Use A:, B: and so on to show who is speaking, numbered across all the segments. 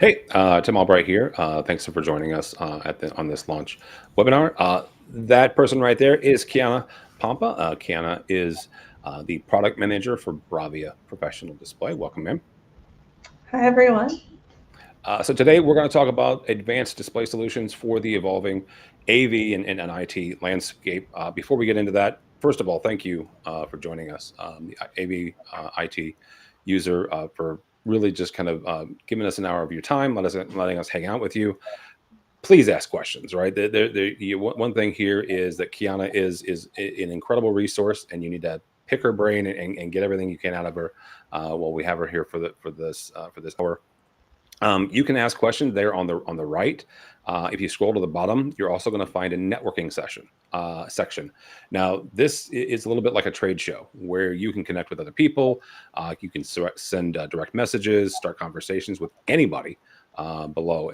A: Hey, Tim Albright here. Thanks for joining us on this launch webinar. That person right there is Kiana Pompa. Kiana is the product manager for BRAVIA Professional Display. Welcome, ma'am.
B: Hi, everyone.
A: So today we're going to talk about advanced display solutions for the evolving AV and IT landscape. Before we get into that, first of all, thank you for joining us, the AV IT user, for really just kind of giving us an hour of your time, letting us hang out with you. Please ask questions, right? One thing here is that Kiana is an incredible resource, and you need to pick her brain and get everything you can out of her. While we have her here for this hour. You can ask questions there on the right. If you scroll to the bottom, you're also going to find a networking section. Now, this is a little bit like a trade show where you can connect with other people. You can send direct messages, start conversations with anybody below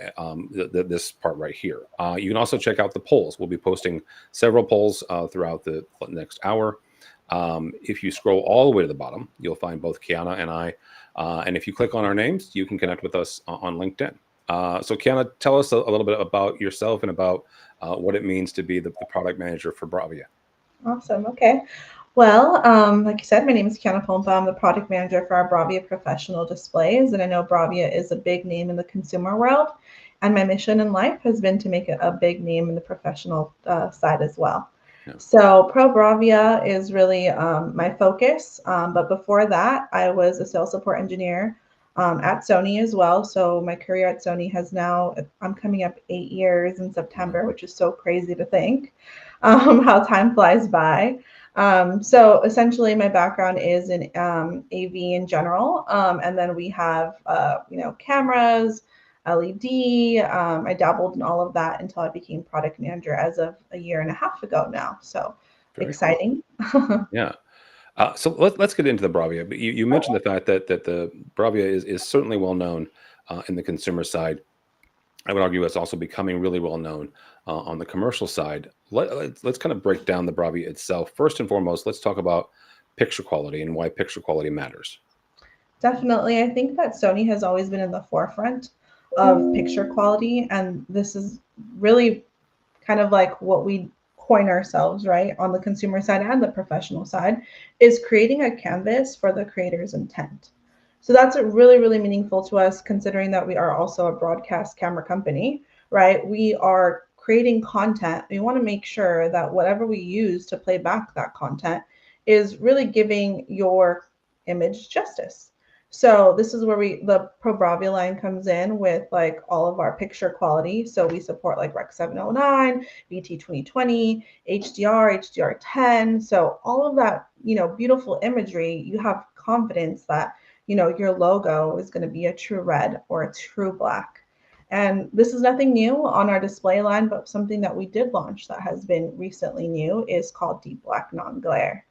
A: this part right here. You can also check out the polls. We'll be posting several polls throughout the next hour. If you scroll all the way to the bottom, you'll find both Kiana and I. And if you click on our names, you can connect with us on LinkedIn. So Kiana, tell us a little bit about yourself and about what it means to be the product manager for BRAVIA.
B: Awesome. Okay. Well, like you said, my name is Kiana Pompa. I'm the product manager for our BRAVIA Professional Displays. And I know BRAVIA is a big name in the consumer world. And my mission in life has been to make it a big name in the professional side as well.
A: Yeah.
B: So Pro BRAVIA is really my focus. But before that, I was a sales support engineer at Sony as well. So my career at Sony has now, I'm coming up 8 years in September, which is so crazy to think how time flies by. So essentially, my background is in AV in general, and then we have cameras, LED. I dabbled in all of that until I became product manager as of a year and a half ago now. So
A: Very
B: exciting.
A: cool. Yeah. So let's get into the BRAVIA. But you mentioned the fact that the BRAVIA is certainly well known in the consumer side. I would argue it's also becoming really well known on the commercial side. Let's kind of break down the BRAVIA itself. First and foremost, let's talk about picture quality and why picture quality matters.
B: Definitely. I think that Sony has always been in the forefront of picture quality, and this is really kind of like what we coin ourselves, right, on the consumer side and the professional side, is creating a canvas for the creator's intent. So that's really, really meaningful to us, considering that we are also a broadcast camera company, right? We are creating content. We want to make sure that whatever we use to play back that content is really giving your image justice. So this is where the Pro Bravia line comes in with like all of our picture quality. So we support like Rec 709, VT 2020, HDR, HDR10. So all of that, beautiful imagery, you have confidence that, your logo is going to be a true red or a true black. And this is nothing new on our display line, but something that we did launch that has been recently new is called Deep Black Non-Glare.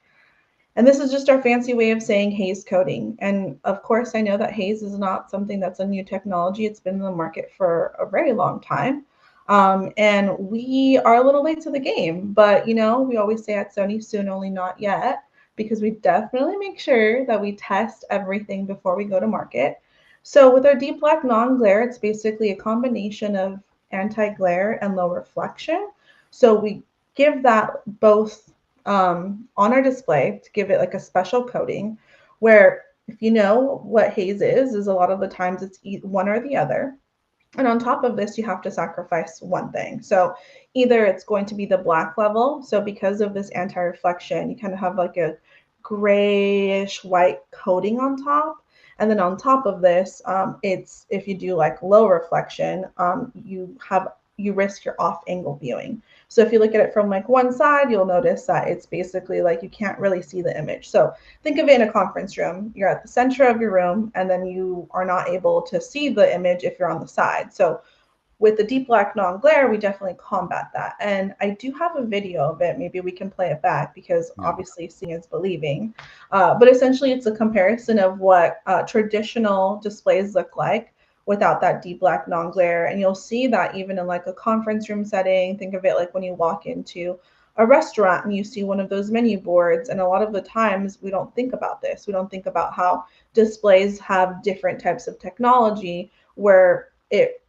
B: And this is just our fancy way of saying haze coating. And of course, I know that haze is not something that's a new technology. It's been in the market for a very long time. And we are a little late to the game, but we always say at Sony, soon only not yet, because we definitely make sure that we test everything before we go to market. So with our deep black non-glare, it's basically a combination of anti-glare and low reflection. So we give that both on our display to give it like a special coating where if you know what haze is a lot of the times it's one or the other. And on top of this, you have to sacrifice one thing. So either it's going to be the black level. So because of this anti-reflection, you kind of have like a grayish white coating on top. And then on top of this, it's if you do like low reflection, you risk your off angle viewing. So if you look at it from like one side, you'll notice that it's basically like you can't really see the image. So think of it in a conference room. You're at the center of your room and then you are not able to see the image if you're on the side. So with the deep black non-glare, we definitely combat that. And I do have a video of it. Maybe we can play it back because obviously seeing is believing. But essentially it's a comparison of what traditional displays look like without that deep black non-glare. And you'll see that even in like a conference room setting, think of it like when you walk into a restaurant and you see one of those menu boards. And a lot of the times we don't think about this. We don't think about how displays have different types of technology where it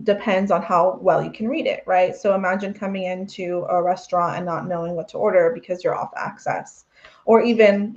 B: depends on how well you can read it, right? So imagine coming into a restaurant and not knowing what to order because you're off access. Or even,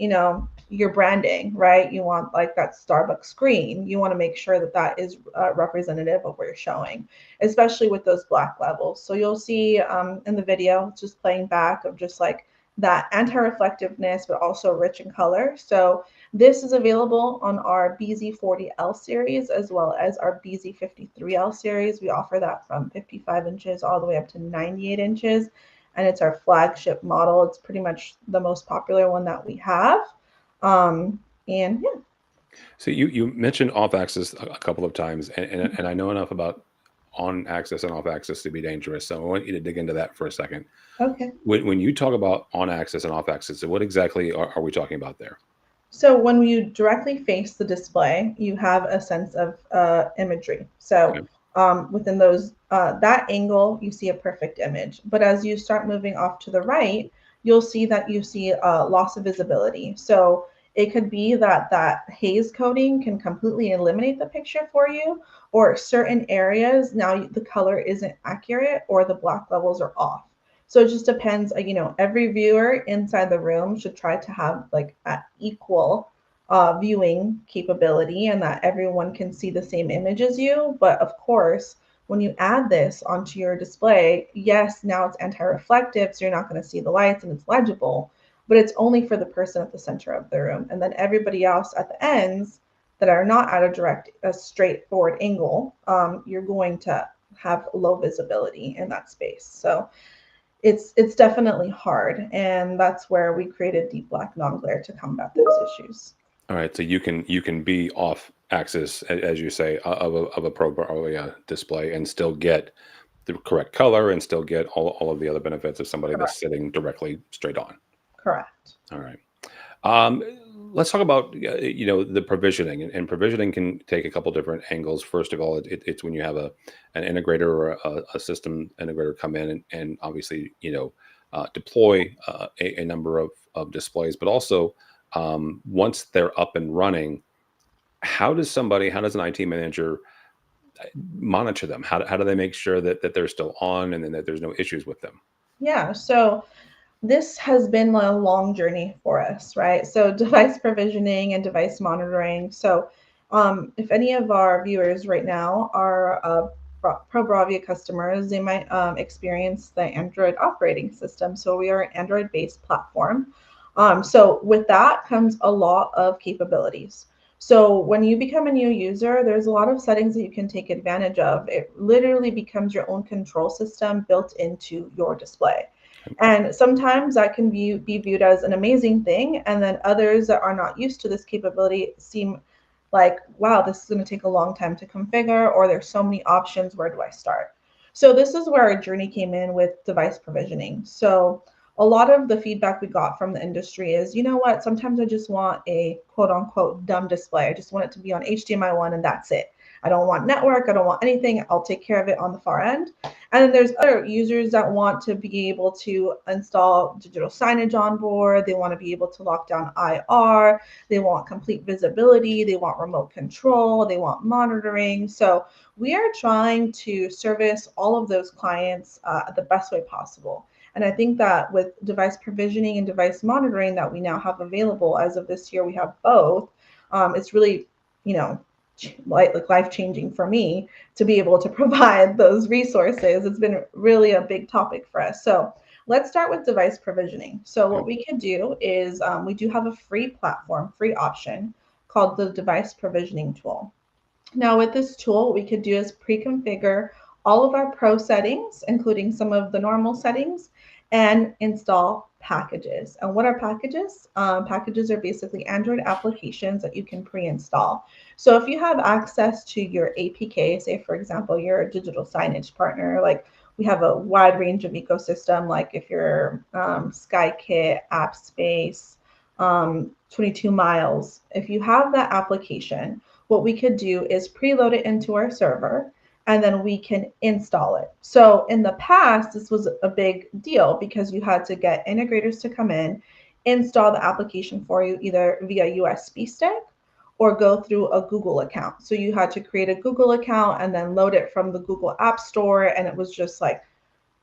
B: your branding, right? You want like that Starbucks screen. You want to make sure that that is representative of what you're showing, especially with those black levels. So you'll see in the video, just playing back of just like that anti-reflectiveness, but also rich in color. So this is available on our BZ40L series as well as our BZ53L series. We offer that from 55 inches all the way up to 98 inches. And it's our flagship model. It's pretty much the most popular one that we have. And yeah.
A: So you mentioned off axis a couple of times, and I know enough about on axis and off axis to be dangerous. So I want you to dig into that for a second.
B: Okay.
A: When you talk about on axis and off axis, what exactly are we talking about there?
B: So when you directly face the display, you have a sense of imagery. So
A: Okay.
B: within those that angle, you see a perfect image. But as you start moving off to the right, you'll see that you see loss of visibility. So it could be that that haze coating can completely eliminate the picture for you, or certain areas now the color isn't accurate or the black levels are off. So it just depends. Every viewer inside the room should try to have like at equal viewing capability and that everyone can see the same image as you. But of course, when you add this onto your display, yes, now it's anti-reflective, so you're not going to see the lights and it's legible, but it's only for the person at the center of the room. And then everybody else at the ends that are not at a straightforward angle, you're going to have low visibility in that space. So it's definitely hard, and that's where we created deep black non-glare to combat those issues.
A: All right. So you can be off axis, as you say, of a Pro BRAVIA display and still get the correct color and still get all of the other benefits of somebody that's
B: Correct.
A: sitting directly straight on.
B: Correct.
A: All right. Um, let's talk about the provisioning, and provisioning can take a couple different angles. First of all, it's when you have an integrator or a system integrator come in and obviously deploy a number of displays, but also once they're up and running, how does an IT manager monitor them? How do they make sure that they're still on and then that there's no issues with them?
B: Yeah, so this has been a long journey for us, right? So device provisioning and device monitoring. So if any of our viewers right now are Pro Bravia customers, they might experience the Android operating system. So we are an Android-based platform. So with that comes a lot of capabilities. So when you become a new user, there's a lot of settings that you can take advantage of. It literally becomes your own control system built into your display. And sometimes that can be viewed as an amazing thing. And then others that are not used to this capability seem like, wow, this is going to take a long time to configure, or there's so many options. Where do I start? So this is where our journey came in with device provisioning. So a lot of the feedback we got from the industry is, you know what, sometimes I just want a quote unquote dumb display. I just want it to be on HDMI 1 and that's it. I don't want network. I don't want anything. I'll take care of it on the far end. And then there's other users that want to be able to install digital signage on board. They want to be able to lock down IR. They want complete visibility. They want remote control. They want monitoring. So we are trying to service all of those clients the best way possible. And I think that with device provisioning and device monitoring that we now have available as of this year, we have both. It's really, you know, like life changing for me to be able to provide those resources. It's been really a big topic for us. So let's start with device provisioning. So what
A: Okay.
B: we could do is we do have a free platform, free option called the device provisioning tool. Now with this tool, what we could do is pre-configure all of our pro settings, including some of the normal settings, and install packages. And what are packages? Packages are basically Android applications that you can pre-install. So if you have access to your APK, say for example, you're a digital signage partner, like we have a wide range of ecosystem, like if you're SkyKit, AppSpace, 22 Miles, if you have that application, what we could do is preload it into our server and then we can install it. So in the past, this was a big deal because you had to get integrators to come in, install the application for you either via USB stick or go through a Google account. So you had to create a Google account and then load it from the Google App Store. And it was just like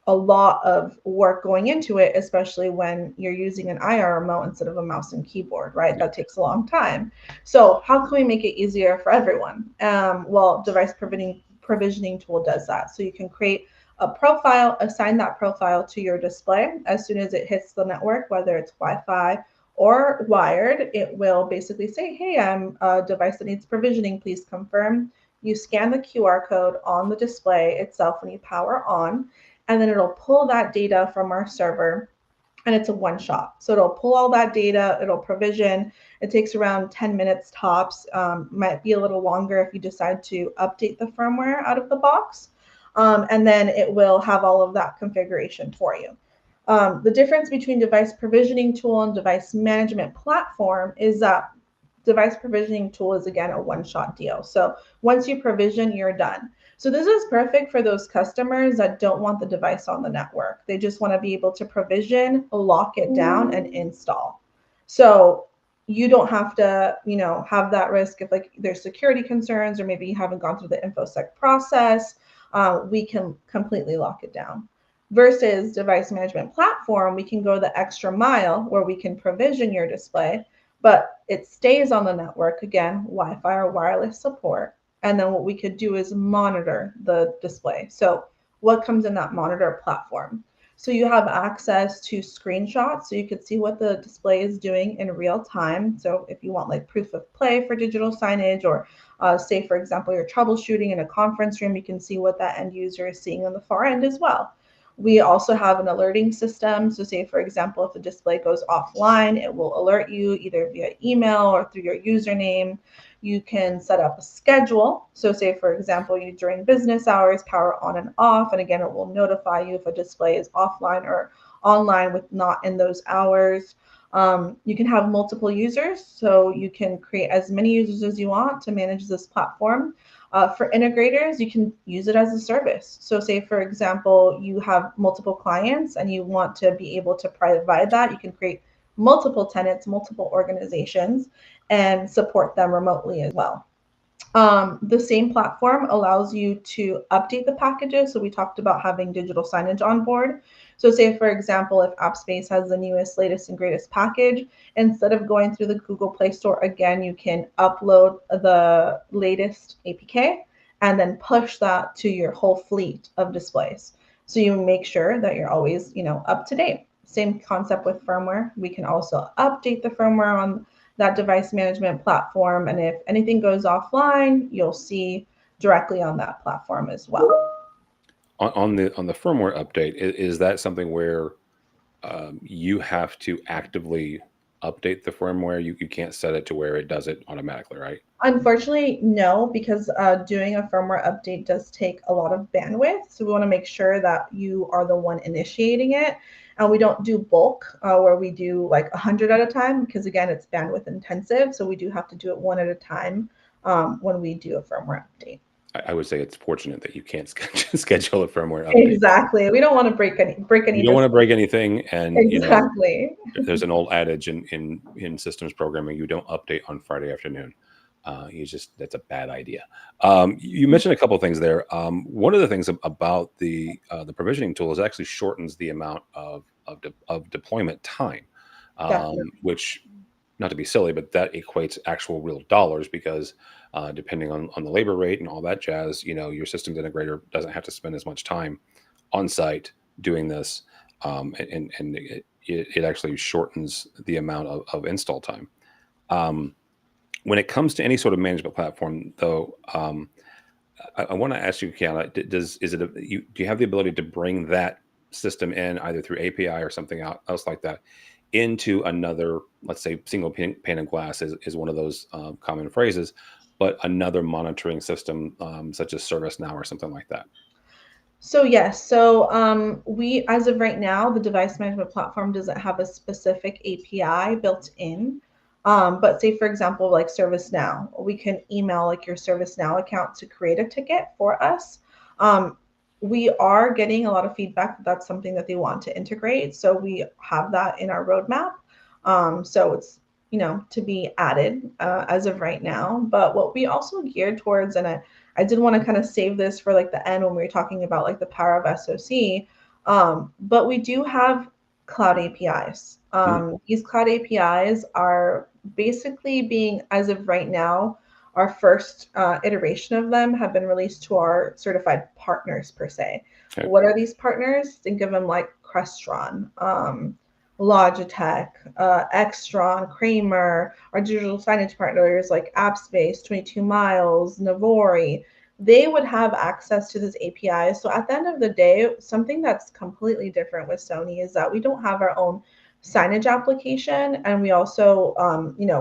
B: a lot of work going into it, especially when you're using an IR remote instead of a mouse and keyboard, right? That takes a long time. So how can we make it easier for everyone? Well, device provisioning tool does that. So you can create a profile, assign that profile to your display. As soon as it hits the network, whether it's Wi-Fi or wired, it will basically say, hey, I'm a device that needs provisioning, please confirm. You scan the QR code on the display itself when you power on, and then it'll pull that data from our server, and it's a one shot. So it'll pull all that data, it'll provision. It takes around 10 minutes tops, might be a little longer if you decide to update the firmware out of the box. And then it will have all of that configuration for you. The difference between device provisioning tool and device management platform is that device provisioning tool is, again, a one-shot deal. So once you provision, you're done. So this is perfect for those customers that don't want the device on the network. They just want to be able to provision, lock it down, and install. So you don't have to, have that risk if like there's security concerns or maybe you haven't gone through the InfoSec process. We can completely lock it down. Versus device management platform, we can go the extra mile where we can provision your display, but it stays on the network, again, Wi-Fi or wireless support. And then what we could do is monitor the display. So what comes in that monitor platform? So you have access to screenshots, so you could see what the display is doing in real time. So if you want like proof of play for digital signage, or say, for example, you're troubleshooting in a conference room, you can see what that end user is seeing on the far end as well. We also have an alerting system. So say, for example, if the display goes offline, it will alert you either via email or through your username. You can set up a schedule. So say, for example, you during business hours, power on and off. And again, it will notify you if a display is offline or online with not in those hours. You can have multiple users. So you can create as many users as you want to manage this platform. For integrators, you can use it as a service. So say, for example, you have multiple clients and you want to be able to provide that. You can create multiple tenants, multiple organizations, and support them remotely as well. The same platform allows you to update the packages. So we talked about having digital signage on board. So say, for example, if AppSpace has the newest, latest, and greatest package, instead of going through the Google Play Store again, you can upload the latest APK and then push that to your whole fleet of displays. So you make sure that you're always, up to date. Same concept with firmware. We can also update the firmware on that device management platform. And if anything goes offline, you'll see directly on that platform as well.
A: On the firmware update, is that something where you have to actively update the firmware? You can't set it to where it does it automatically, right?
B: Unfortunately, no, because doing a firmware update does take a lot of bandwidth. So we want to make sure that you are the one initiating it. And we don't do bulk where we do like 100 at a time, because again, it's bandwidth intensive. So we do have to do it one at a time when we do a firmware update.
A: I would say it's fortunate that you can't schedule a firmware update.
B: Exactly. We don't want to break any.
A: You don't want to break anything, and
B: exactly.
A: There's an old adage in systems programming: you don't update on Friday afternoon. That's a bad idea. You mentioned a couple of things there. One of the things about the provisioning tool is it actually shortens the amount of deployment time, which, not to be silly, but that equates actual real dollars, because depending on the labor rate and all that jazz, your systems integrator doesn't have to spend as much time on site doing this, and it actually shortens the amount of install time. When it comes to any sort of management platform, though, I want to ask you, Kiana, do you have the ability to bring that system in either through API or something else like that into another, let's say, single pane of glass is one of those common phrases, but another monitoring system such as ServiceNow or something like that?
B: So yes, so we, as of right now, the device management platform doesn't have a specific API built in. But say, for example, like ServiceNow, we can email like your ServiceNow account to create a ticket for us. We are getting a lot of feedback that that's something that they want to integrate. So we have that in our roadmap. So it's to be added as of right now. But what we also geared towards, and I did want to kind of save this for like the end when we were talking about like the power of SOC, but we do have cloud APIs. These cloud APIs are basically being, as of right now, our first iteration of them have been released to our certified partners per se.
A: Okay.
B: What are these partners? Think of them like Crestron, Logitech, Extron, Kramer, our digital signage partners like AppSpace, 22 Miles, Navori. They would have access to this API. So at the end of the day, something that's completely different with Sony is that we don't have our own signage application, and we also,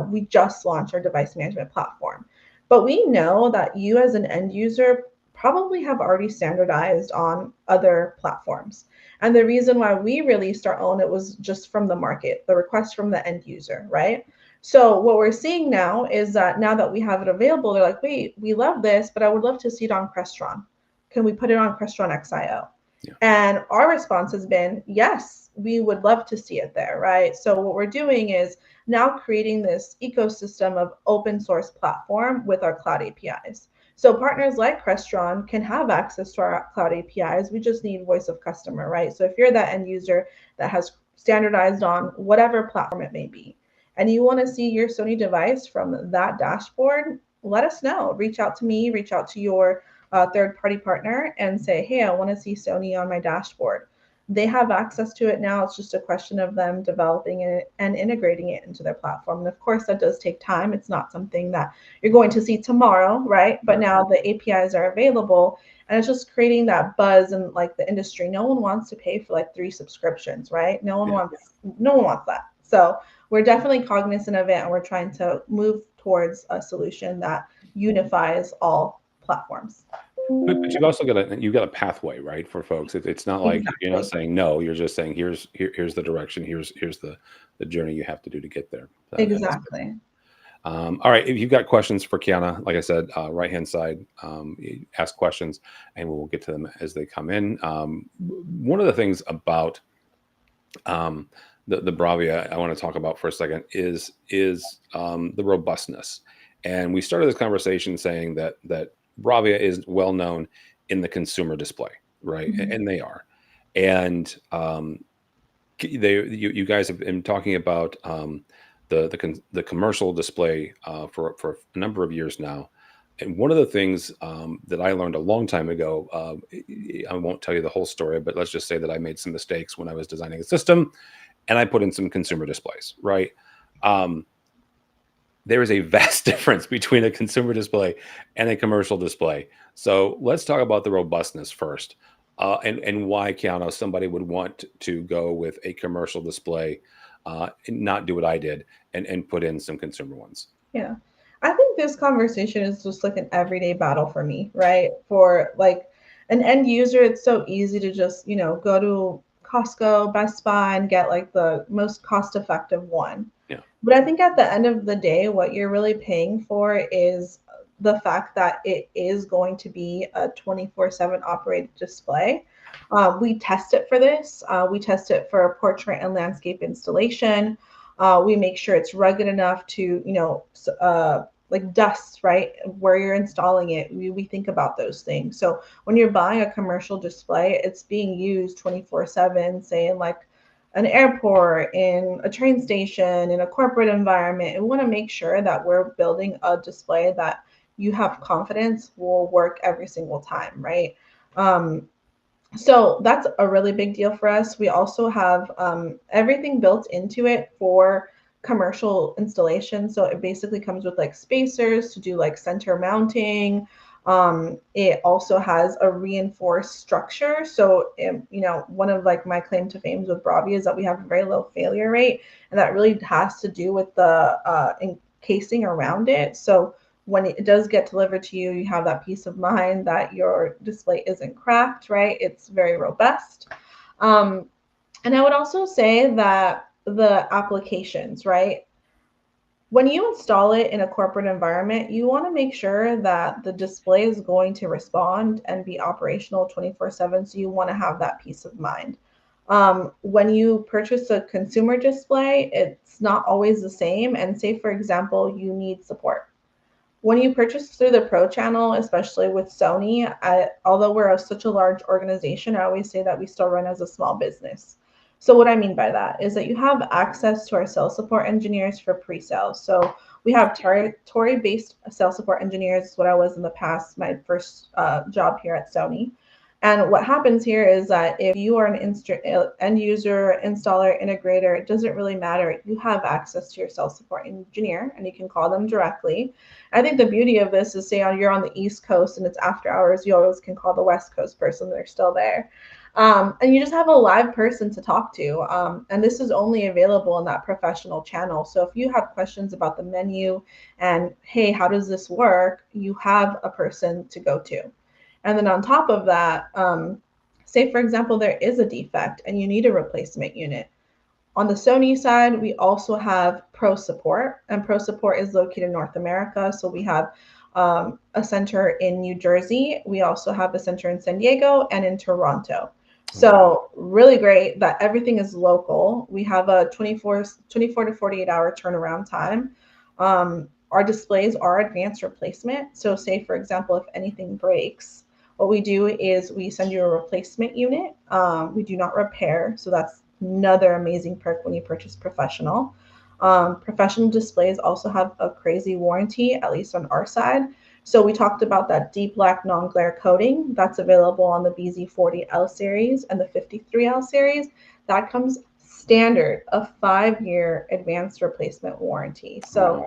B: we just launched our device management platform. But we know that you as an end user probably have already standardized on other platforms. And the reason why we released our own, it was just from the market, the request from the end user, right? So what we're seeing now is that now that we have it available, they're like, wait, we love this, but I would love to see it on Crestron. Can we put it on Crestron XIO?
A: Yeah.
B: And our response has been, yes, we would love to see it there, right? So what we're doing is now creating this ecosystem of open source platform with our cloud APIs. So partners like Crestron can have access to our cloud APIs. We just need voice of customer, right? So if you're that end user that has standardized on whatever platform it may be, and you want to see your Sony device from that dashboard, let us know. Reach out to me, reach out to your third-party partner and say, hey, I want to see Sony on my dashboard. They have access to it now. It's just a question of them developing it and integrating it into their platform. And of course, that does take time. It's not something that you're going to see tomorrow, right? But now the APIs are available, and it's just creating that buzz in like the industry. No one wants to pay for like 3 subscriptions, right? No one wants that. So we're definitely cognizant of it, and we're trying to move towards a solution that unifies all platforms.
A: But you've also got a pathway, right, for folks. It's not like you're not saying no. You're just saying here's the direction. Here's the journey you have to do to get there.
B: Exactly.
A: All right. If you've got questions for Kiana, like I said, right hand side, ask questions, and we'll get to them as they come in. One of the things about the BRAVIA I want to talk about for a second is the robustness. And we started this conversation saying that BRAVIA is well known in the consumer display, right?
B: Mm-hmm.
A: And they are. And you guys have been talking about the commercial display for a number of years now. And one of the things that I learned a long time ago, I won't tell you the whole story, but let's just say that I made some mistakes when I was designing a system, and I put in some consumer displays, right? There is a vast difference between a consumer display and a commercial display. So let's talk about the robustness first, and why, Kiana, somebody would want to go with a commercial display, and not do what I did and put in some consumer ones.
B: Yeah. I think this conversation is just like an everyday battle for me, right? For like an end user, it's so easy to just, go to Costco, Best Buy, and get like the most cost effective one.
A: Yeah.
B: But I think at the end of the day, what you're really paying for is the fact that it is going to be a 24/7 operated display. We test it for this. We test it for portrait and landscape installation. We make sure it's rugged enough to, like dust, right? Where you're installing it, we think about those things. So when you're buying a commercial display, it's being used 24/7, say in like an airport, in a train station, in a corporate environment. And we want to make sure that we're building a display that you have confidence will work every single time, right? So that's a really big deal for us. We also have everything built into it for commercial installation. So it basically comes with like spacers to do like center mounting. It also has a reinforced structure. So, one of like my claim to fame with BRAVIA is that we have a very low failure rate, and that really has to do with the encasing around it. So when it does get delivered to you, you have that peace of mind that your display isn't cracked, right? It's very robust. And I would also say that the applications, right? When you install it in a corporate environment, you want to make sure that the display is going to respond and be operational 24/7. So you want to have that peace of mind. When you purchase a consumer display, it's not always the same. And say, for example, you need support. When you purchase through the pro channel, especially with Sony, although we're such a large organization, I always say that we still run as a small business. So what I mean by that is that you have access to our sales support engineers for pre-sales. So we have territory-based sales support engineers, what I was in the past, my first job here at Sony. And what happens here is that if you are an end user, installer, integrator, it doesn't really matter. You have access to your sales support engineer and you can call them directly. I think the beauty of this is, say you're on the East Coast and it's after hours, you always can call the West Coast person, they're still there. And you just have a live person to talk to. And this is only available in that professional channel. So if you have questions about the menu and, hey, how does this work? You have a person to go to. And then on top of that, say, for example, there is a defect and you need a replacement unit. On the Sony side, we also have Pro Support, and Pro Support is located in North America. So we have a center in New Jersey. We also have a center in San Diego and in Toronto. So really great that everything is local. We have a 24 to 48 hour turnaround time. Our displays are advanced replacement. So say, for example, if anything breaks, what we do is we send you a replacement unit. We do not repair. So that's another amazing perk when you purchase professional. Professional displays also have a crazy warranty, at least on our side. So we talked about that deep black non-glare coating that's available on the BZ40L series and the 53L series. That comes standard, a 5-year advanced replacement warranty. So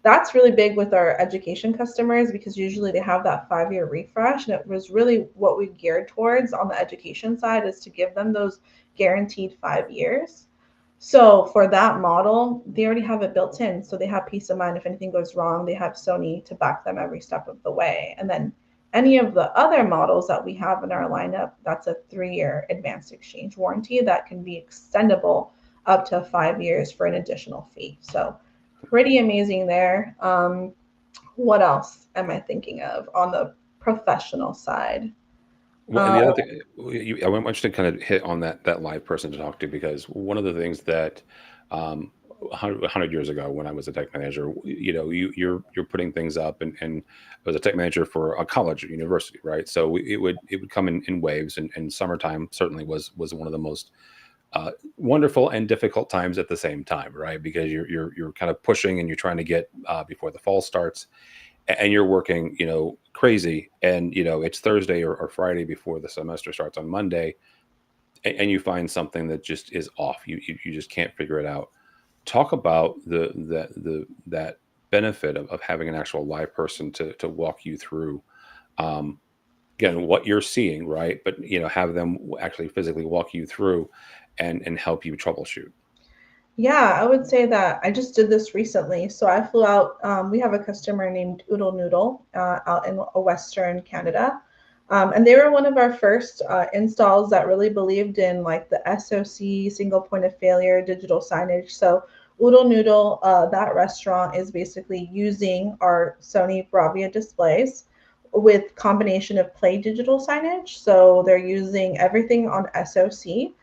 B: that's really big with our education customers because usually they have that 5-year refresh. And it was really what we geared towards on the education side, is to give them those guaranteed 5 years. So for that model, they already have it built in. So they have peace of mind. If anything goes wrong, they have Sony to back them every step of the way. And then any of the other models that we have in our lineup, that's a 3-year advanced exchange warranty that can be extendable up to 5 years for an additional fee. So pretty amazing there. What else am I thinking of on the professional side?
A: Well, and the other thing, I want you to kind of hit on that live person to talk to, because one of the things that 100 years ago when I was a tech manager, you're putting things up, and I was a tech manager for a college or university, right? So it would come in waves, and summertime certainly was one of the most wonderful and difficult times at the same time, right? Because you're kind of pushing and you're trying to get before the fall starts, and you're working, crazy, and it's Thursday or Friday before the semester starts on Monday, and you find something that just is off. You just can't figure it out. Talk about that benefit of having an actual live person to walk you through, again, what you're seeing, right? But have them actually physically walk you through and help you troubleshoot.
B: Yeah, I would say that I just did this recently. So I flew out. We have a customer named Oodle Noodle out in Western Canada. And they were one of our first installs that really believed in like the SOC, single point of failure, digital signage. So Oodle Noodle, that restaurant is basically using our Sony BRAVIA displays with combination of Play digital signage. So they're using everything on SOC.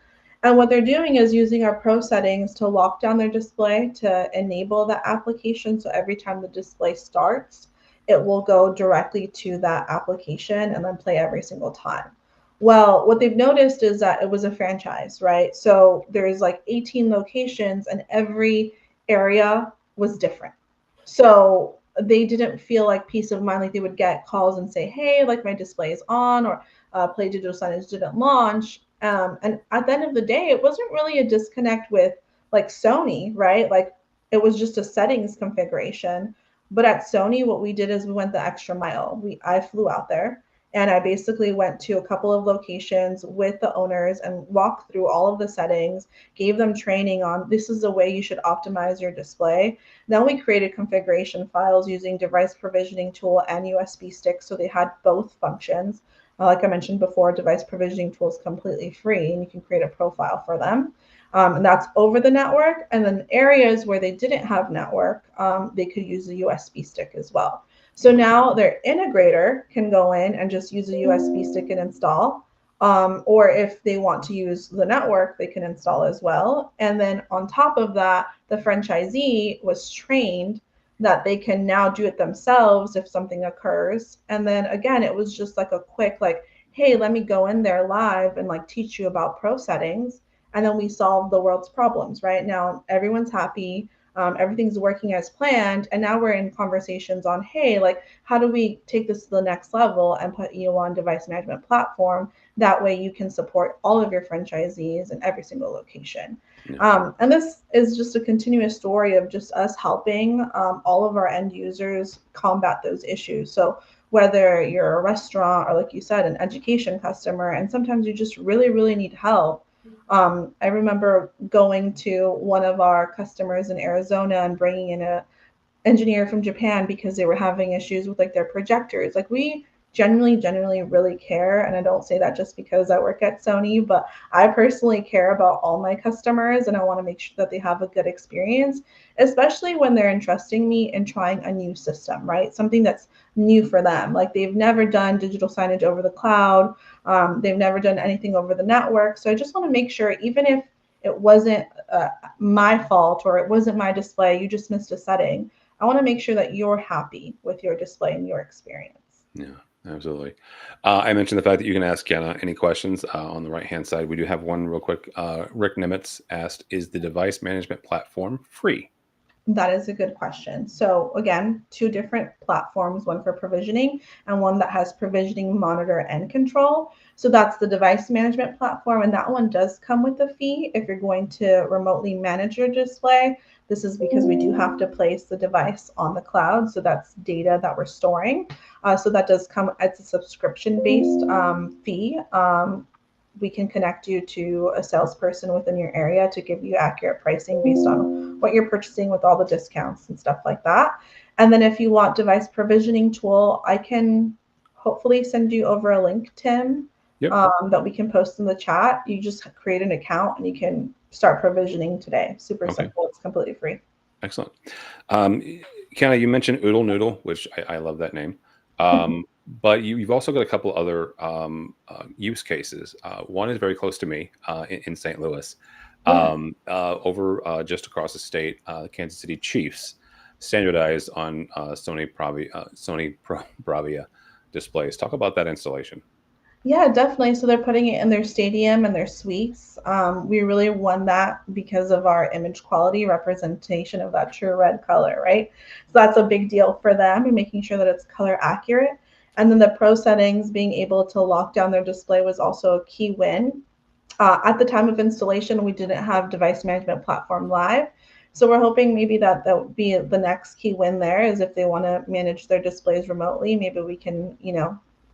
B: And what they're doing is using our pro settings to lock down their display to enable that application. So every time the display starts, it will go directly to that application and then play every single time. Well, what they've noticed is that it was a franchise, right? So there's like 18 locations and every area was different. So they didn't feel like peace of mind, like they would get calls and say, hey, like my display is on, or Play Digital Signage didn't launch. And at the end of the day, it wasn't really a disconnect with like Sony, right? Like it was just a settings configuration. But at Sony, what we did is we went the extra mile. I flew out there and I basically went to a couple of locations with the owners and walked through all of the settings, gave them training on this is the way you should optimize your display. Then we created configuration files using device provisioning tool and USB sticks. So they had both functions. Like I mentioned before, device provisioning tool is completely free and you can create a profile for them. And that's over the network. And then areas where they didn't have network, they could use a USB stick as well. So now their integrator can go in and just use a USB stick and install. Or if they want to use the network, they can install as well. And then on top of that, the franchisee was trained that they can now do it themselves if something occurs. And then again, it was just like a quick, like, hey, let me go in there live and like teach you about pro settings. And then we solve the world's problems. Right now, everyone's happy. Everything's working as planned. And now we're in conversations on, hey, like, how do we take this to the next level and put you on device management platform? That way you can support all of your franchisees in every single location.
A: Yeah.
B: And this is just a continuous story of just us helping all of our end users combat those issues. So whether you're a restaurant or, like you said, an education customer, and sometimes you just really, really need help. I remember going to one of our customers in Arizona and bringing in a engineer from Japan because they were having issues with like their projectors. Like we genuinely really care. And I don't say that just because I work at Sony, but I personally care about all my customers and I want to make sure that they have a good experience, especially when they're entrusting me in trying a new system, right? Something that's new for them. Like they've never done digital signage over the cloud. They've never done anything over the network. So I just want to make sure, even if it wasn't my fault or it wasn't my display, you just missed a setting, I want to make sure that you're happy with your display and your experience.
A: Yeah, absolutely. I mentioned the fact that you can ask Kiana any questions on the right-hand side. We do have one real quick. Rick Nimitz asked, is the device management platform free?
B: That is a good question. So again, two different platforms, one for provisioning and one that has provisioning, monitor, and control. So that's the device management platform, and that one does come with a fee if you're going to remotely manage your display. This is because we do have to place the device on the cloud, so that's data that we're storing. So that does come as a subscription-based fee. We can connect you to a salesperson within your area to give you accurate pricing based on what you're purchasing with all the discounts and stuff like that. And then if you want device provisioning tool, I can hopefully send you over a link, Tim,
A: Yep.
B: that we can post in the chat. You just create an account and you can start provisioning today. Super
A: Okay.
B: simple. It's completely free.
A: Excellent. Kiana, you mentioned Oodle Noodle, which I love that name. But you've also got a couple other use cases. One is very close to me in St. Louis.
B: Yeah.
A: Over just across the state, the Kansas City Chiefs standardized on Sony BRAVIA displays. Talk about that installation.
B: Yeah, definitely. So they're putting it in their stadium and their suites. We really won that because of our image quality representation of that true red color, right? So that's a big deal for them and making sure that it's color accurate. And then the pro settings, being able to lock down their display was also a key win. At the time of installation, we didn't have device management platform live. So we're hoping maybe that would be the next key win there, is if they want to manage their displays remotely, maybe we can,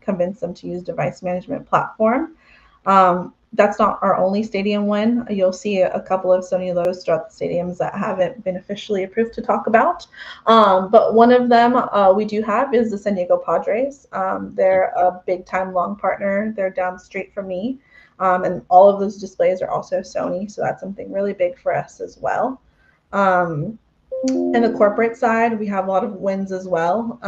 B: convince them to use device management platform. That's not our only stadium win. You'll see a couple of Sony logos throughout the stadiums that haven't been officially approved to talk about. But one of them we do have is the San Diego Padres. They're a big time long partner. They're down the street from me. And all of those displays are also Sony. So that's something really big for us as well. In the corporate side, we have a lot of wins as well.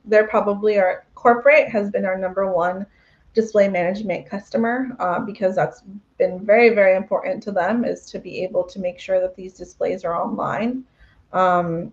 B: They're probably our corporate has been our number one display management customer because that's been very, very important to them, is to be able to make sure that these displays are online. And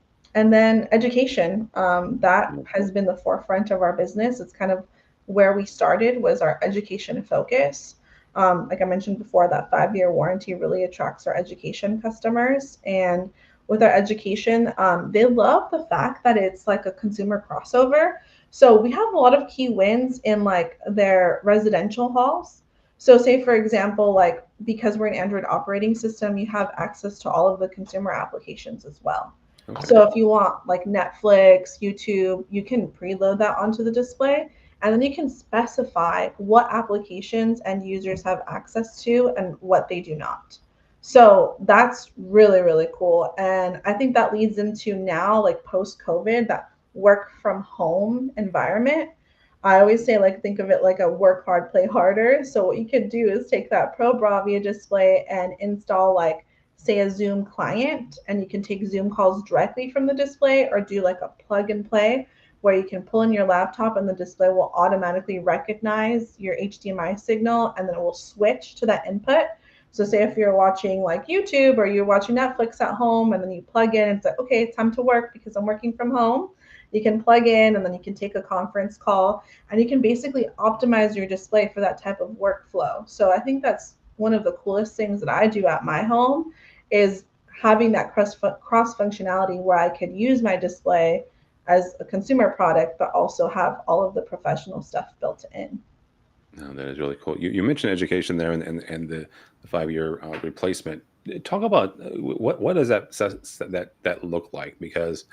B: then education, that has been the forefront of our business. It's kind of where we started, was our education focus. Like I mentioned before, that 5-year warranty really attracts our education customers. And with our education, they love the fact that it's like a consumer crossover. So we have a lot of key wins in like their residential halls. So say, for example, like because we're an Android operating system, you have access to all of the consumer applications as well.
A: Okay.
B: So if you want like Netflix, YouTube, you can preload that onto the display. And then you can specify what applications end users have access to and what they do not. So that's really, really cool. And I think that leads into now, like post-COVID, that work from home environment. I always say, like, think of it like a work hard, play harder. So what you could do is take that Pro Bravia display and install, like, say, a Zoom client, and you can take Zoom calls directly from the display or do like a plug and play where you can pull in your laptop and the display will automatically recognize your HDMI signal, and then it will switch to that input. So say if you're watching like YouTube or you're watching Netflix at home, and then you plug in, it's like, okay, it's time to work because I'm working from home. You can plug in and then you can take a conference call, and you can basically optimize your display for that type of workflow. So I think that's one of the coolest things that I do at my home, is having that cross functionality where I could use my display as a consumer product, but also have all of the professional stuff built in.
A: No, that is really cool. You mentioned education there, and the 5 year replacement. Talk about what does that look like? Because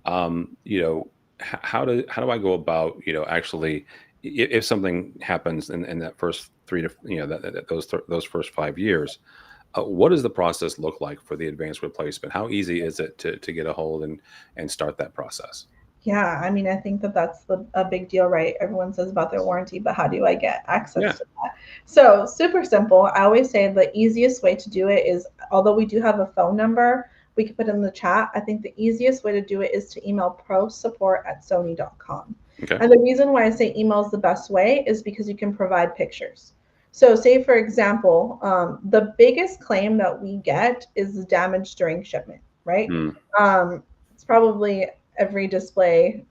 A: you know, how do I go about, actually, if something happens in that first three to, those first 5 years, what does the process look like for the advanced replacement? How easy is it to get a hold and start that process?
B: Yeah, I mean, I think that that's a big deal, right? Everyone says about their warranty, but how do I get access
A: Yeah.
B: to that? So, super simple. I always say the easiest way to do it is, although we do have a phone number we can put in the chat, I think the easiest way to do it is to email prosupport@sony.com.
A: Okay.
B: And the reason why I say email is the best way is because you can provide pictures. So, say for example, the biggest claim that we get is damage during shipment, right?
A: Hmm.
B: It's probably every display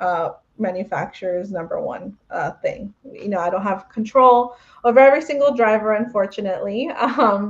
B: manufacturer's number one thing. I don't have control over every single driver, unfortunately.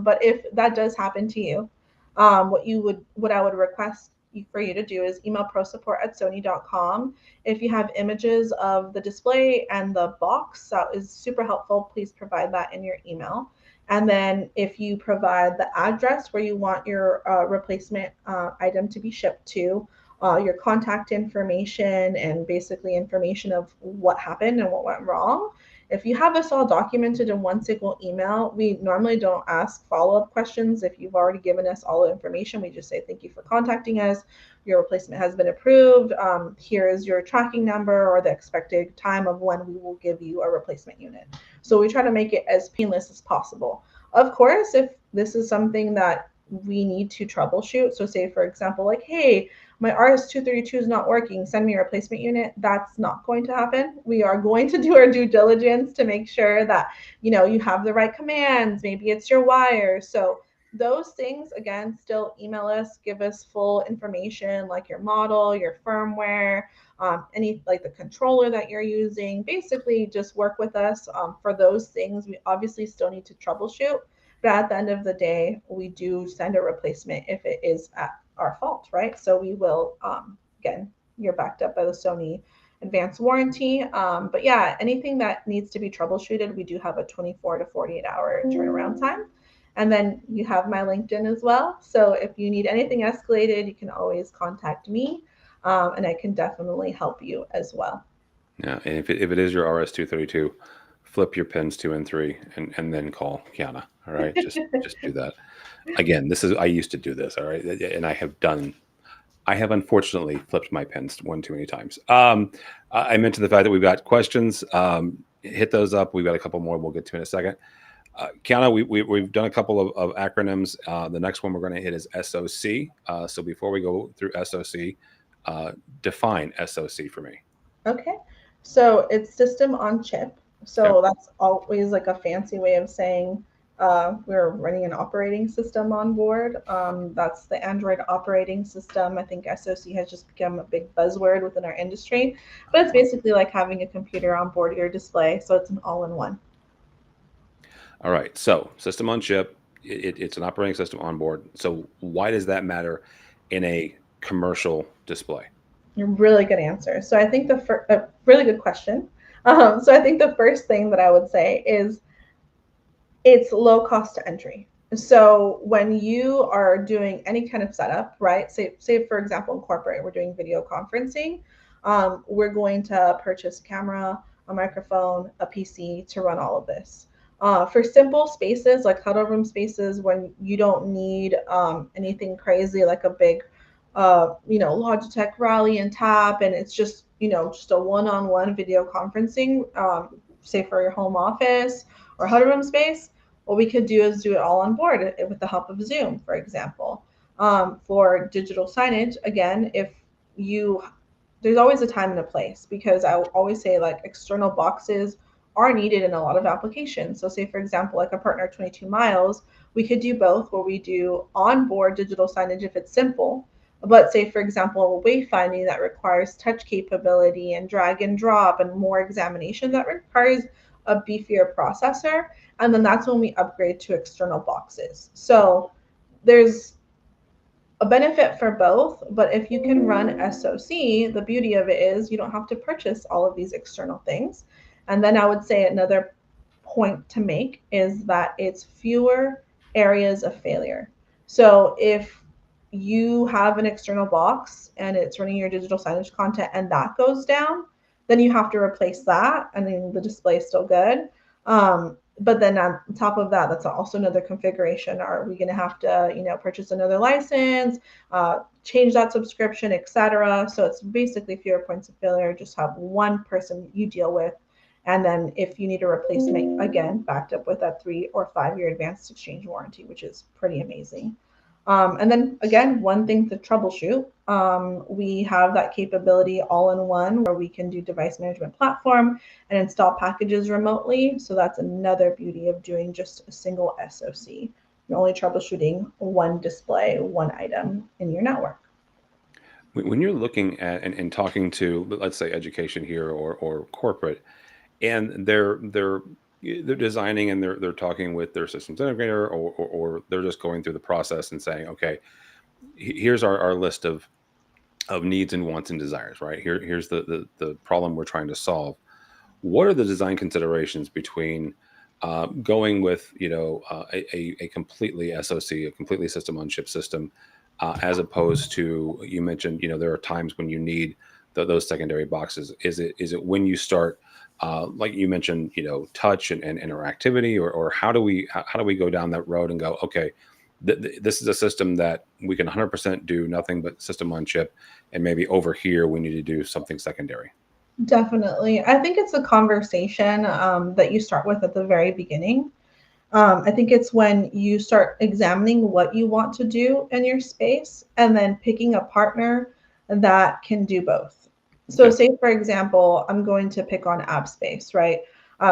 B: But if that does happen to you, what I would request for you to do is email prosupport@sony.com. If you have images of the display and the box, that is super helpful. Please provide that in your email. And then if you provide the address where you want your replacement item to be shipped to, your contact information, and basically information of what happened and what went wrong. If you have this all documented in one single email, we normally don't ask follow-up questions. If you've already given us all the information, we just say, thank you for contacting us. Your replacement has been approved. Here is your tracking number or the expected time of when we will give you a replacement unit. So we try to make it as painless as possible. Of course, if this is something that we need to troubleshoot, so say, for example, like, hey, my RS-232 is not working, send me a replacement unit. That's not going to happen. We are going to do our due diligence to make sure that, you have the right commands. Maybe it's your wires. So those things, again, still email us, give us full information, like your model, your firmware, any like the controller that you're using. Basically, just work with us for those things. We obviously still need to troubleshoot, but at the end of the day, we do send a replacement if it is at our fault, right? So we will, again, you're backed up by the Sony advanced warranty. But yeah, anything that needs to be troubleshooted, we do have a 24 to 48-hour turnaround time. And then you have my LinkedIn as well. So if you need anything escalated, you can always contact me, and I can definitely help you as well.
A: Yeah. And if it is your RS-232, flip your pins 2 and 3 and then call Kiana. All right. Just do that. Again, I used to do this. All right. And I have unfortunately flipped my pins one too many times. I mentioned the fact that we've got questions. Hit those up. We've got a couple more we'll get to in a second. Kiana, we've done a couple of acronyms. The next one we're going to hit is SOC. So before we go through SOC, define SOC for me.
B: Okay. So it's system on chip. So
A: Okay.
B: that's always like a fancy way of saying we're running an operating system on board. That's the Android operating system. I think SoC has just become a big buzzword within our industry, but it's basically like having a computer on board your display. So it's an all-in-one.
A: All right. So system on chip, it's an operating system on board. So why does that matter in a commercial display?
B: Really good answer. So I think really good question. So I think the first thing that I would say is it's low cost to entry. So when you are doing any kind of setup, right? Say for example, in corporate, we're doing video conferencing. We're going to purchase a camera, a microphone, a PC to run all of this. For simple spaces like huddle room spaces, when you don't need anything crazy like a big, Logitech Rally and Tap, and it's just just a one-on-one video conferencing, say for your home office or huddle room space. What we could do is do it all on board with the help of Zoom, for example. For digital signage, again, if you there's always a time and a place, because I always say like external boxes are needed in a lot of applications. So say for example, like a partner 22 miles, we could do both, where we do onboard digital signage if it's simple. But say for example, wayfinding that requires touch capability and drag and drop and more examination, that requires a beefier processor. And then that's when we upgrade to external boxes. So there's a benefit for both, but if you can run SOC, the beauty of it is you don't have to purchase all of these external things. And then I would say another point to make is that it's fewer areas of failure. So if you have an external box and it's running your digital signage content and that goes down, then you have to replace that. I mean, the display is still good. But then on top of that, that's also another configuration. Are we going to have to, purchase another license, change that subscription, etc.? So it's basically fewer points of failure. Just have one person you deal with, and then if you need a replacement, again, backed up with a 3 or 5 year advanced exchange warranty, which is pretty amazing. And then again, one thing to troubleshoot, we have that capability all in one, where we can do device management platform and install packages remotely. So that's another beauty of doing just a single SoC. You're only troubleshooting one display, one item in your network.
A: When you're looking at and talking to, let's say, education here or corporate, and they're designing and they're talking with their systems integrator, or they're just going through the process and saying, okay, here's our list of needs and wants and desires, right? Here's the problem we're trying to solve. What are the design considerations between going with a completely SoC, a completely system on chip system, as opposed to, you mentioned, there are times when you need those secondary boxes. Is it when you start, like you mentioned, touch and interactivity, or how do we go down that road and go, okay, this is a system that we can 100% do nothing but system on chip, and maybe over here we need to do something secondary.
B: Definitely. I think it's a conversation that you start with at the very beginning. I think it's when you start examining what you want to do in your space and then picking a partner that can do both. So,
A: Okay.
B: say for example, I'm going to pick on app space, right?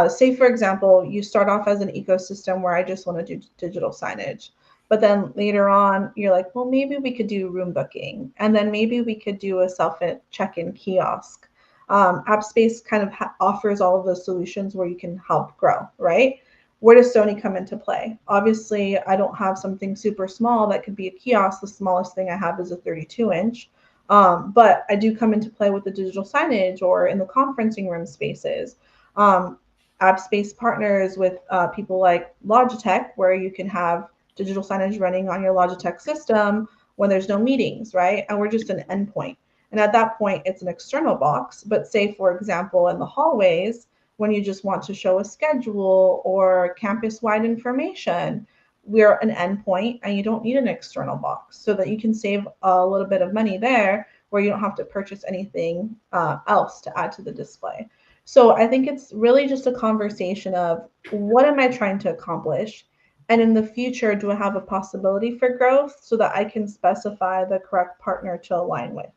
B: Say for example, you start off as an ecosystem where I just want to do digital signage. But then later on, you're like, well, maybe we could do room booking. And then maybe we could do a self check in kiosk. AppSpace kind of offers all of those solutions where you can help grow, right? Where does Sony come into play? Obviously, I don't have something super small that could be a kiosk. The smallest thing I have is a 32-inch. But I do come into play with the digital signage or in the conferencing room spaces. Um, AppSpace partners with people like Logitech, where you can have digital signage running on your Logitech system when there's no meetings, right? And we're just an endpoint. And at that point, it's an external box. But say, for example, in the hallways, when you just want to show a schedule or campus-wide information, we're an endpoint and you don't need an external box, so that you can save a little bit of money there where you don't have to purchase anything else to add to the display. So I think it's really just a conversation of what am I trying to accomplish? And in the future, do I have a possibility for growth so that I can specify the correct partner to align with?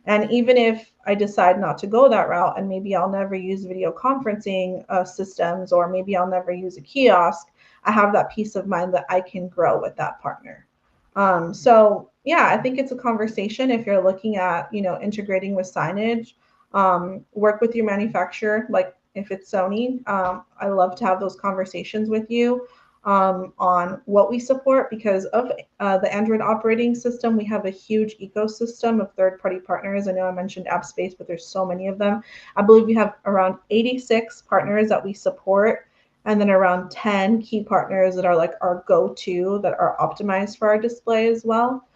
B: And even if I decide not to go that route, and maybe I'll never use video conferencing systems, or maybe I'll never use a kiosk, I have that peace of mind that I can grow with that partner. So yeah, I think it's a conversation. If you're looking at, integrating with signage, work with your manufacturer. Like if it's Sony, I love to have those conversations with you on what we support, because of the Android operating system. We have a huge ecosystem of third-party partners. I know I mentioned AppSpace, but there's so many of them. I believe we have around 86 partners that we support, and then around 10 key partners that are like our go-to, that are optimized for our display as well.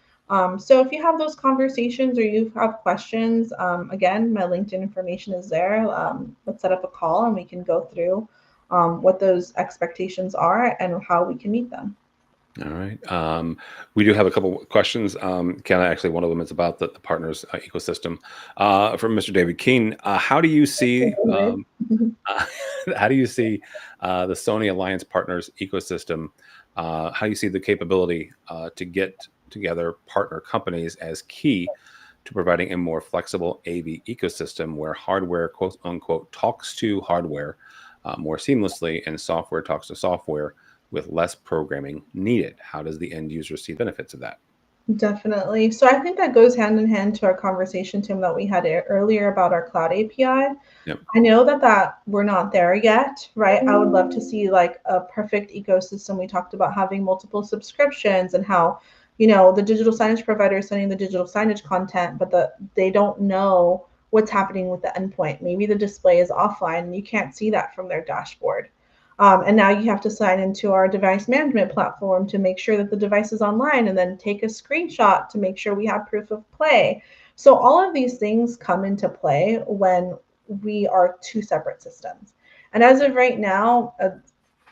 B: So if you have those conversations or you have questions, again, my LinkedIn information is there. Let's set up a call and we can go through what those expectations are and how we can meet them.
A: All right. We do have a couple questions. Ken, actually, one of them is about the partners ecosystem. From Mr. David Keene, how do you see uh, how do you see the Sony Alliance Partners ecosystem? How do you see the capability to get together partner companies as key to providing a more flexible AV ecosystem where hardware, quote unquote, talks to hardware more seamlessly and software talks to software with less programming needed. How does the end user see the benefits of that?
B: Definitely. So I think that goes hand in hand to our conversation, Tim, that we had earlier about our cloud API.
A: Yep.
B: I know that we're not there yet, right? I would love to see like a perfect ecosystem. We talked about having multiple subscriptions and how, the digital signage provider is sending the digital signage content, but they don't know what's happening with the endpoint. Maybe the display is offline and you can't see that from their dashboard. And now you have to sign into our device management platform to make sure that the device is online and then take a screenshot to make sure we have proof of play. So all of these things come into play when we are two separate systems. And as of right now,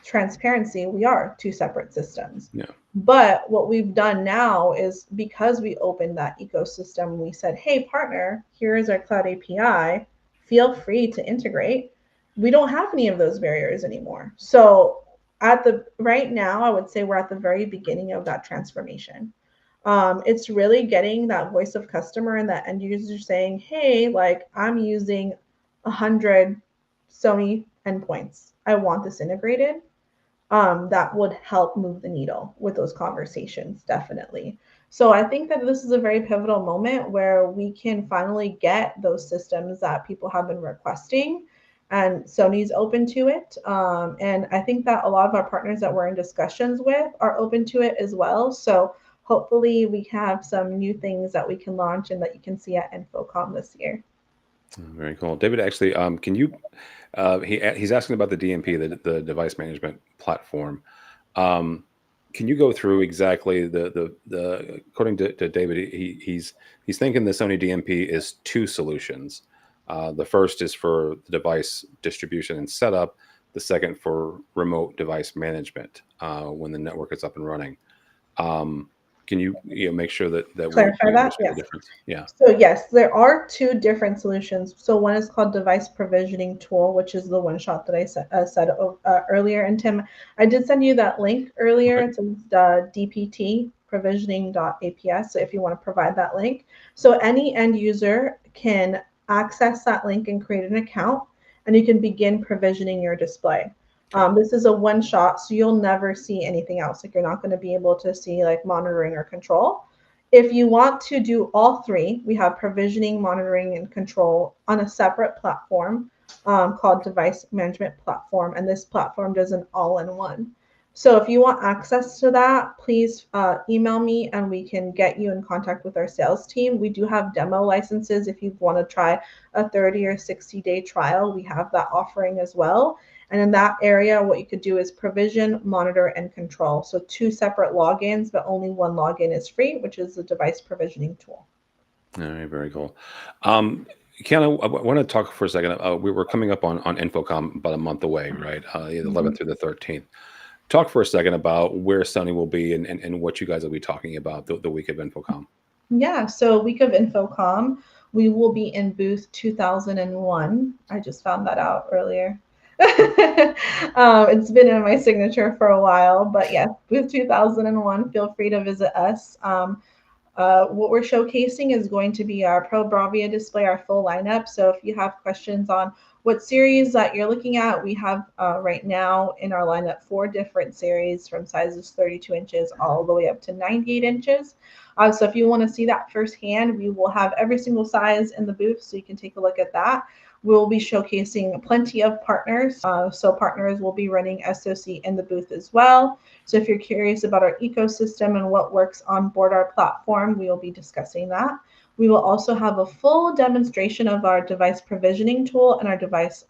B: transparency, we are two separate systems.
A: Yeah.
B: But what we've done now is because we opened that ecosystem, we said, hey, partner, here is our cloud API. Feel free to integrate. We don't have any of those barriers anymore. So right now, I would say we're at the very beginning of that transformation. It's really getting that voice of customer and that end user saying, hey, like I'm using 100 Sony endpoints. I want this integrated. That would help move the needle with those conversations, definitely. So I think that this is a very pivotal moment where we can finally get those systems that people have been requesting, and Sony's open to it. And I think that a lot of our partners that we're in discussions with are open to it as well. So hopefully we have some new things that we can launch and that you can see at InfoComm this year.
A: Very cool. David, actually, can you? He's asking about the DMP, the device management platform. Can you go through exactly the according to David, he's thinking the Sony DMP is two solutions. The first is for the device distribution and setup. The second for remote device management when the network is up and running. Can you make sure that
B: Clarify
A: we
B: that?
A: understand
B: Yes.
A: the difference? Yeah.
B: So yes, there are two different solutions. So one is called Device Provisioning Tool, which is the one shot that I said earlier. And Tim, I did send you that link earlier.
A: Okay.
B: It's DPT provisioning.aps. So if you want to provide that link, so any end user can access that link and create an account, and you can begin provisioning your display. This is a one shot, so you'll never see anything else. Like you're not going to be able to see like monitoring or control. If you want to do all three, we have provisioning, monitoring, and control on a separate platform called Device Management Platform. And this platform does an all-in-one. So if you want access to that, please email me and we can get you in contact with our sales team. We do have demo licenses. If you want to try a 30 or 60-day trial, we have that offering as well. And in that area, what you could do is provision, monitor, and control. So two separate logins, but only one login is free, which is the device provisioning tool.
A: All right, very cool. Ken, I want to talk for a second. We were coming up on InfoComm about a month away, right? The 11th through the 13th. Talk for a second about where Sony will be and what you guys will be talking about the week of InfoComm.
B: Yeah, so week of InfoComm, we will be in booth 2001. I just found that out earlier. It's been in my signature for a while, but yes, booth 2001. Feel free to visit us. What we're showcasing is going to be our Pro BRAVIA display, our full lineup. So if you have questions on what series that you're looking at, we have right now in our lineup 4 different series from sizes 32 inches all the way up to 98 inches. So if you want to see that firsthand, we will have every single size in the booth, so you can take a look at that. We'll be showcasing plenty of partners. So partners will be running SOC in the booth as well. So if you're curious about our ecosystem and what works on board our platform, we will be discussing that. We will also have a full demonstration of our device provisioning tool and our device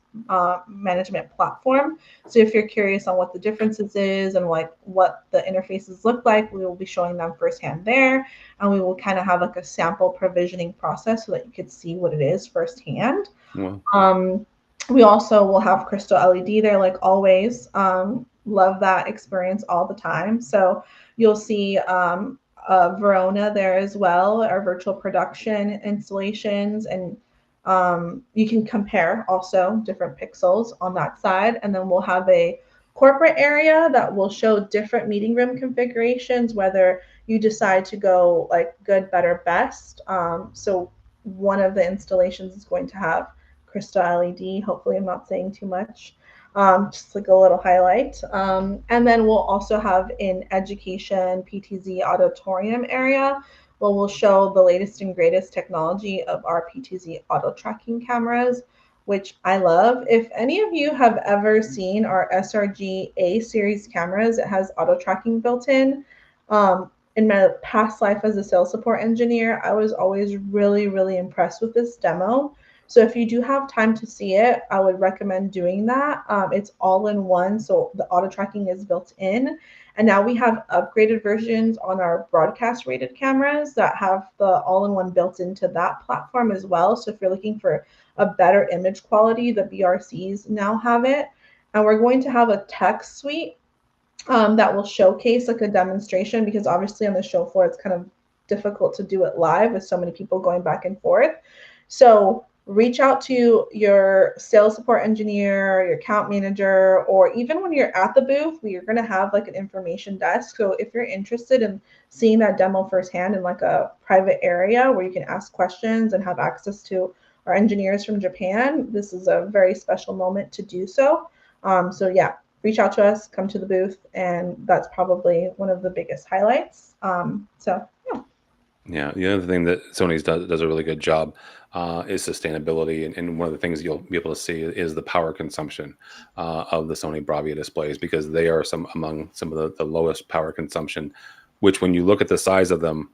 B: management platform. So if you're curious on what the differences is and like what the interfaces look like, we will be showing them firsthand there. And we will kind of have like a sample provisioning process so that you could see what it is firsthand.
A: Wow.
B: We also will have Crystal LED there like always. Love that experience all the time. So you'll see Verona there as well, our virtual production installations, and you can compare also different pixels on that side. And then we'll have a corporate area that will show different meeting room configurations, whether you decide to go like good, better, best. So one of the installations is going to have crystal LED. Hopefully I'm not saying too much. Just like a little highlight. And then we'll also have in education PTZ auditorium area where we'll show the latest and greatest technology of our PTZ auto tracking cameras, which I love. If any of you have ever seen our SRG A series cameras, it has auto tracking built in. In my past life as a sales support engineer, I was always really, really impressed with this demo. So if you do have time to see it, I would recommend doing that. It's all in one, so the auto tracking is built in. And now we have upgraded versions on our broadcast rated cameras that have the all-in-one built into that platform as well. So if you're looking for a better image quality, the BRCs now have it. And we're going to have a tech suite that will showcase like a demonstration, because obviously on the show floor, it's kind of difficult to do it live with so many people going back and forth. So reach out to your sales support engineer, your account manager, or even when you're at the booth, we're going to have like an information desk. So if you're interested in seeing that demo firsthand in like a private area where you can ask questions and have access to our engineers from Japan, this is a very special moment to do so. So yeah, reach out to us, come to the booth, and that's probably one of the biggest highlights. So yeah.
A: Yeah, the other thing that Sony's does a really good job is sustainability, and one of the things you'll be able to see is the power consumption of the Sony BRAVIA displays, because they are among some of the lowest power consumption. Which, when you look at the size of them,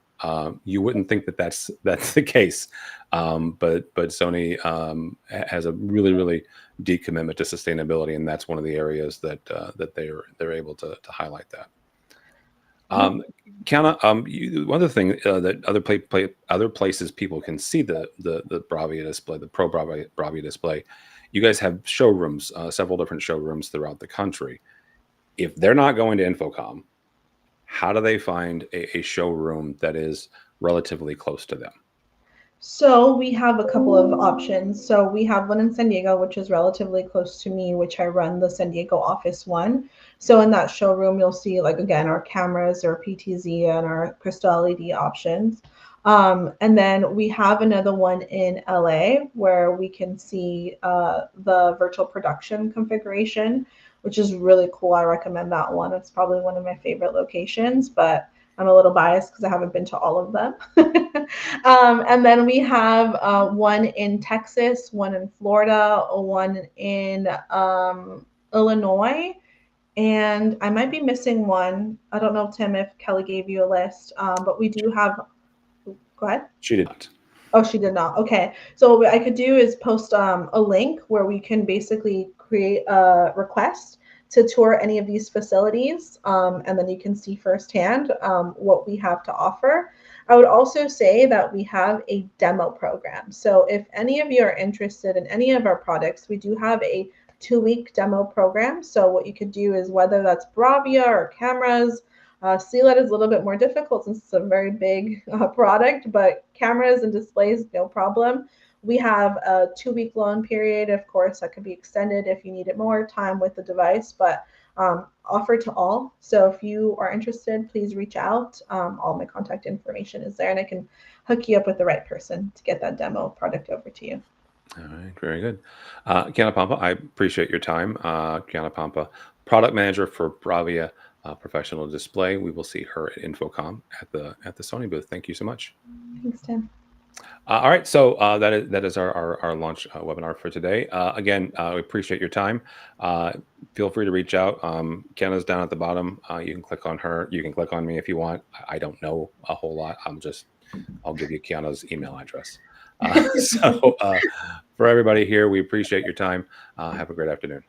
A: you wouldn't think that that's the case, but Sony has a really deep commitment to sustainability, and that's one of the areas that they're able to highlight that. Kiana, one of the things that other places people can see the BRAVIA display, the Pro BRAVIA display, you guys have showrooms, several different showrooms throughout the country. If they're not going to Infocom, how do they find a showroom that is relatively close to them?
B: So we have a couple of options. So we have one in San Diego, which is relatively close to me, which I run the San Diego office one. So in that showroom, you'll see like, again, our cameras, our PTZ and our crystal LED options. And then we have another one in LA where we can see the virtual production configuration, which is really cool. I recommend that one. It's probably one of my favorite locations, but I'm a little biased because I haven't been to all of them. And then we have one in Texas, one in Florida, one in Illinois, and I might be missing one. I don't know, Tim, if Kelly gave you a list, but we do have. Go ahead.
A: She did not.
B: Oh, she did not. Okay. So what I could do is post a link where we can basically create a request to tour any of these facilities, and then you can see firsthand what we have to offer. I would also say that we have a demo program. So if any of you are interested in any of our products, we do have a 2-week demo program. So what you could do is, whether that's BRAVIA or cameras, CLED is a little bit more difficult since it's a very big product, but cameras and displays, no problem. We have a 2-week loan period. Of course, that could be extended if you needed more time with the device, but offer to all. So if you are interested, please reach out. All my contact information is there, and I can hook you up with the right person to get that demo product over to you.
A: All right, very good. Kiana Pampa, I appreciate your time. Kiana Pampa, product manager for BRAVIA Professional Display. We will see her at Infocom at the Sony booth. Thank you so much.
B: Thanks, Tim.
A: All right, so that is our launch webinar for today. Again, we appreciate your time. Feel free to reach out. Kiana's down at the bottom. You can click on her. You can click on me if you want. I don't know a whole lot. I'll give you Kiana's email address. So for everybody here, we appreciate your time. Have a great afternoon.